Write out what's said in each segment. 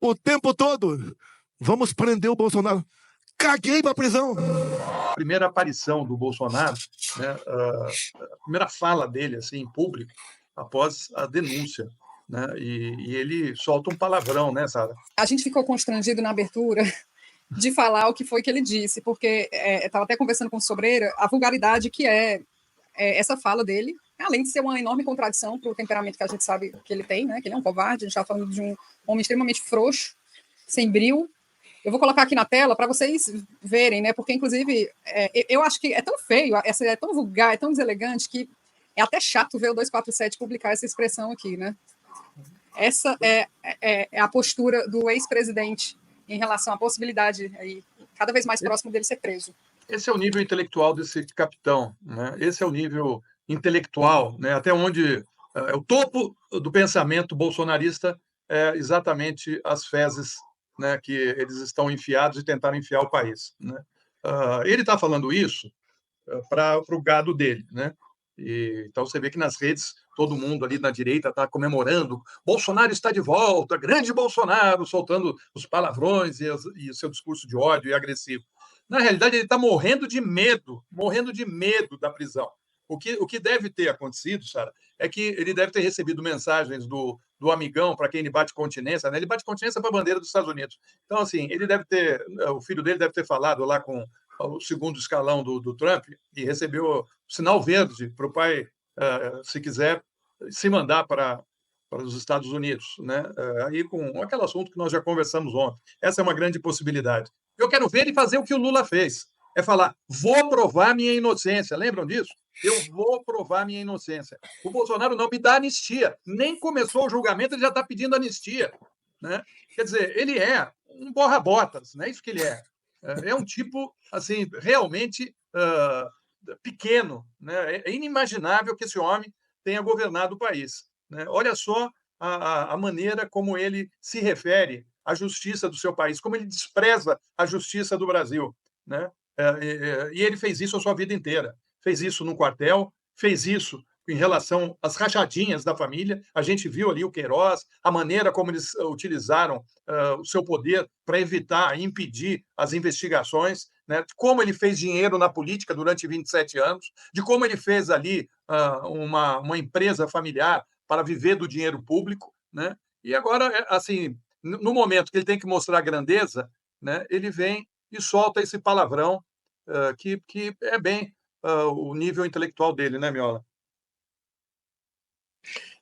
o tempo todo. Vamos prender o Bolsonaro. Caguei para a prisão. A primeira aparição do Bolsonaro, né, a primeira fala dele assim, em público, após a denúncia. Né, e ele solta um palavrão, né, Sara? A gente ficou constrangido na abertura de falar o que foi que ele disse, porque estava até conversando com o Sobreira, a vulgaridade que é essa fala dele, além de ser uma enorme contradição para o temperamento que a gente sabe que ele tem, né, que ele é um covarde, a gente está falando de um homem extremamente frouxo, sem brio. Eu vou colocar aqui na tela para vocês verem, né, porque, inclusive, eu acho que é tão feio, é tão vulgar, é tão deselegante, que é até chato ver o 247 publicar essa expressão aqui, né? Essa é a postura do ex-presidente em relação à possibilidade, aí, cada vez mais próximo dele ser preso. Esse é o nível intelectual desse capitão, né? Esse é o nível intelectual, né? Até onde o topo do pensamento bolsonarista é exatamente as fezes, né, que eles estão enfiados e tentaram enfiar o país. Né? Ele está falando isso para o gado dele, né? Então você vê que nas redes todo mundo ali na direita está comemorando, Bolsonaro está de volta, grande Bolsonaro, soltando os palavrões e o seu discurso de ódio e agressivo. Na realidade, ele está morrendo de medo da prisão. O que deve ter acontecido, Sara, é que ele deve ter recebido mensagens do amigão para quem ele bate continência, né? Ele bate continência para a bandeira dos Estados Unidos. Então, assim, o filho dele deve ter falado lá com o segundo escalão do Trump e recebeu o sinal verde para o pai, se quiser, se mandar para os Estados Unidos, né? Aí com aquele assunto que nós já conversamos ontem. Essa é uma grande possibilidade. Eu quero ver ele fazer o que o Lula fez. É falar, vou provar minha inocência. Lembram disso? Eu vou provar minha inocência. O Bolsonaro não me dá anistia. Nem começou o julgamento, ele já está pedindo anistia. Né? Quer dizer, ele é um borra-botas, não é isso que ele é. É um tipo, assim, realmente pequeno. Né? É inimaginável que esse homem tenha governado o país. Né? Olha só a maneira como ele se refere à justiça do seu país, como ele despreza a justiça do Brasil. Né? E ele fez isso a sua vida inteira. Fez isso no quartel, fez isso em relação às rachadinhas da família. A gente viu ali o Queiroz, a maneira como eles utilizaram o seu poder para evitar e impedir as investigações, né? De como ele fez dinheiro na política durante 27 anos, de como ele fez ali uma empresa familiar para viver do dinheiro público. Né? E agora, assim, no momento que ele tem que mostrar grandeza, né, ele vem e solta esse palavrão que é bem o nível intelectual dele, né, Miola?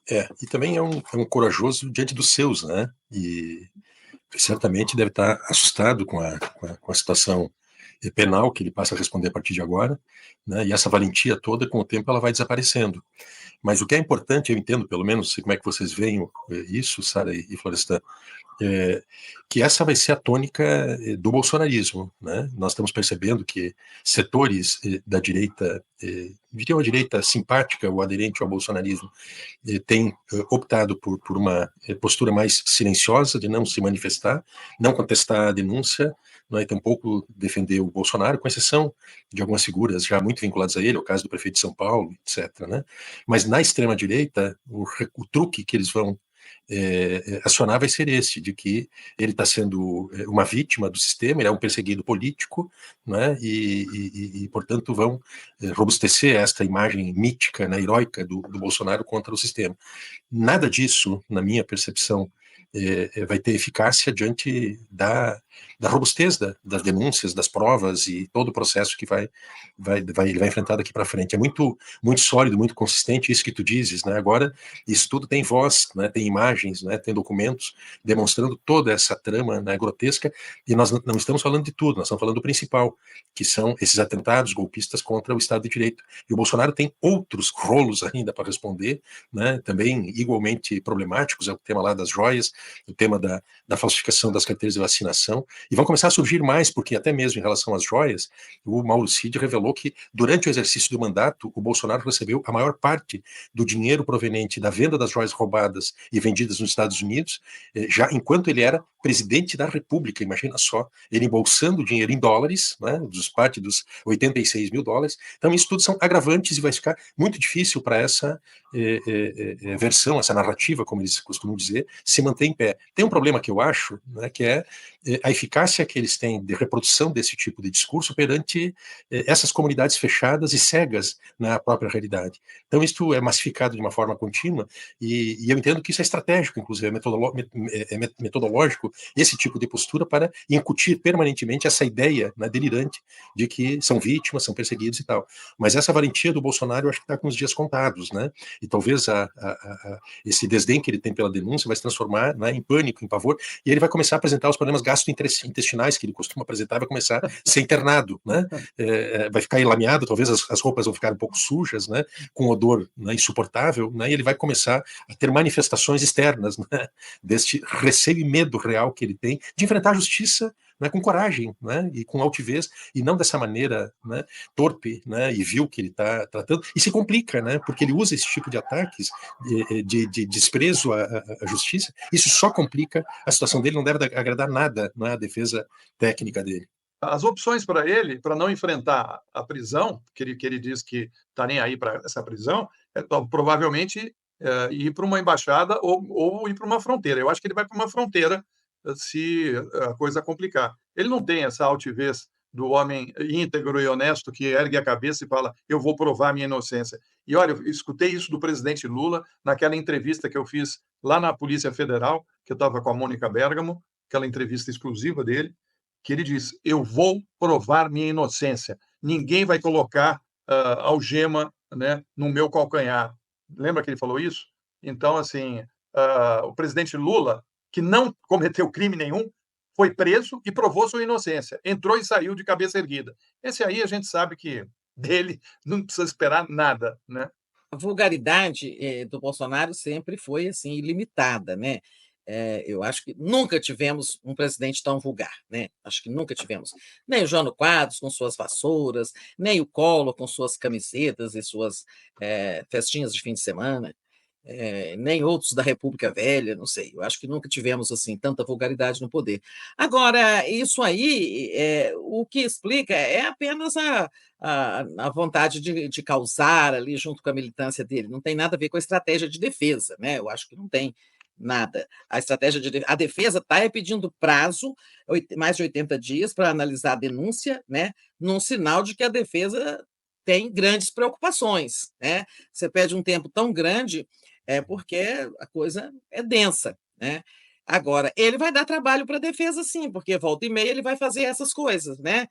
E também é um corajoso diante dos seus, né? E certamente deve estar assustado com a situação penal que ele passa a responder a partir de agora, né? E essa valentia toda, com o tempo, ela vai desaparecendo. Mas o que é importante, eu entendo, pelo menos, como é que vocês veem isso, Sara e Florestan, que essa vai ser a tônica do bolsonarismo. Né? Nós estamos percebendo que setores da direita, diria uma direita simpática ou aderente ao bolsonarismo, têm optado por uma postura mais silenciosa, de não se manifestar, não contestar a denúncia, não é, tampouco defender o Bolsonaro, com exceção de algumas figuras já muito vinculadas a ele, o caso do prefeito de São Paulo, etc. Né? Mas na extrema-direita, o truque que eles vão acionar vai ser esse, de que ele está sendo uma vítima do sistema, ele é um perseguido político, né, e portanto, vão robustecer esta imagem mítica, né, heróica do Bolsonaro contra o sistema. Nada disso, na minha percepção, vai ter eficácia diante da robustez das denúncias, das provas e todo o processo que ele vai enfrentar daqui para frente. É muito, muito sólido, muito consistente isso que tu dizes, né? Agora, isso tudo tem voz, né? Tem imagens, né? Tem documentos demonstrando toda essa trama, né, grotesca, e nós não estamos falando de tudo, nós estamos falando do principal, que são esses atentados golpistas contra o Estado de Direito. E o Bolsonaro tem outros rolos ainda para responder, né? Também igualmente problemáticos, é o tema lá das joias, o tema da falsificação das carteiras de vacinação, e vão começar a surgir mais, porque até mesmo em relação às joias, o Mauro Cid revelou que durante o exercício do mandato, o Bolsonaro recebeu a maior parte do dinheiro proveniente da venda das joias roubadas e vendidas nos Estados Unidos, já enquanto ele era presidente da República, imagina só, ele embolsando dinheiro em dólares, né, parte dos 86 mil dólares. Então isso tudo são agravantes e vai ficar muito difícil para essa versão, essa narrativa, como eles costumam dizer, se manter em pé. Tem um problema que eu acho, né, que é a eficácia que eles têm de reprodução desse tipo de discurso perante essas comunidades fechadas e cegas na própria realidade. Então, isso é massificado de uma forma contínua, e eu entendo que isso é estratégico, inclusive, metodológico, esse tipo de postura para incutir permanentemente essa ideia, né, delirante de que são vítimas, são perseguidos e tal. Mas essa valentia do Bolsonaro, eu acho que está com os dias contados, né? E talvez esse desdém que ele tem pela denúncia vai se transformar, né, em pânico, em pavor, e ele vai começar a apresentar os problemas gastrointestinais que ele costuma apresentar, vai começar a ser internado, né? Vai ficar enlameado, talvez as roupas vão ficar um pouco sujas, né? Com odor, né, insuportável, né? E ele vai começar a ter manifestações externas, né, deste receio e medo real que ele tem de enfrentar a justiça, né, com coragem, né, e com altivez, e não dessa maneira, né, torpe, né, e vil que ele está tratando, e se complica, né, porque ele usa esse tipo de ataques, de desprezo à justiça. Isso só complica a situação dele, não deve agradar nada, né, a defesa técnica dele. As opções para ele, para não enfrentar a prisão, que ele diz que está nem aí para essa prisão, provavelmente ir para uma embaixada ou ir para uma fronteira. Eu acho que ele vai para uma fronteira se a coisa complicar. Ele não tem essa altivez do homem íntegro e honesto que ergue a cabeça e fala: eu vou provar minha inocência. E olha, eu escutei isso do presidente Lula naquela entrevista que eu fiz lá na Polícia Federal, que eu estava com a Mônica Bergamo, aquela entrevista exclusiva dele, que ele diz: eu vou provar minha inocência. Ninguém vai colocar algema, né, no meu calcanhar. Lembra que ele falou isso? Então, assim, o presidente Lula, que não cometeu crime nenhum, foi preso e provou sua inocência. Entrou e saiu de cabeça erguida. Esse aí a gente sabe que dele não precisa esperar nada, né? A vulgaridade do Bolsonaro sempre foi assim ilimitada, né? Eu acho que nunca tivemos um presidente tão vulgar, né? Acho que nunca tivemos. Nem o Jânio Quadros com suas vassouras, nem o Collor com suas camisetas e suas festinhas de fim de semana, nem outros da República Velha, não sei. Eu acho que nunca tivemos assim tanta vulgaridade no poder. Agora, isso aí, o que explica é apenas a vontade de causar ali junto com a militância dele. Não tem nada a ver com a estratégia de defesa, né? Eu acho que não tem nada. A defesa está pedindo prazo, mais de 80 dias, para analisar a denúncia, né? Num sinal de que a defesa tem grandes preocupações, né? Você pede um tempo tão grande porque a coisa é densa, né? Agora, ele vai dar trabalho para a defesa, sim, porque volta e meia ele vai fazer essas coisas, né?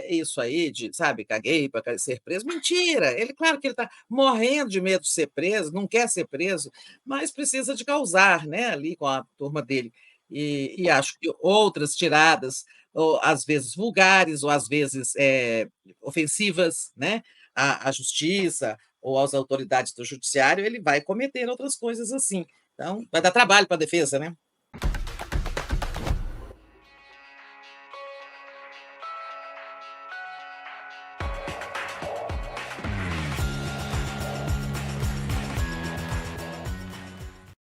Isso aí de, sabe, caguei para ser preso. Mentira! Claro que ele está morrendo de medo de ser preso, não quer ser preso, mas precisa de causar, né, ali com a turma dele. E acho que outras tiradas, ou às vezes vulgares, ou às vezes ofensivas, né, à justiça ou às autoridades do judiciário, ele vai cometer outras coisas assim. Então, vai dar trabalho para a defesa, né?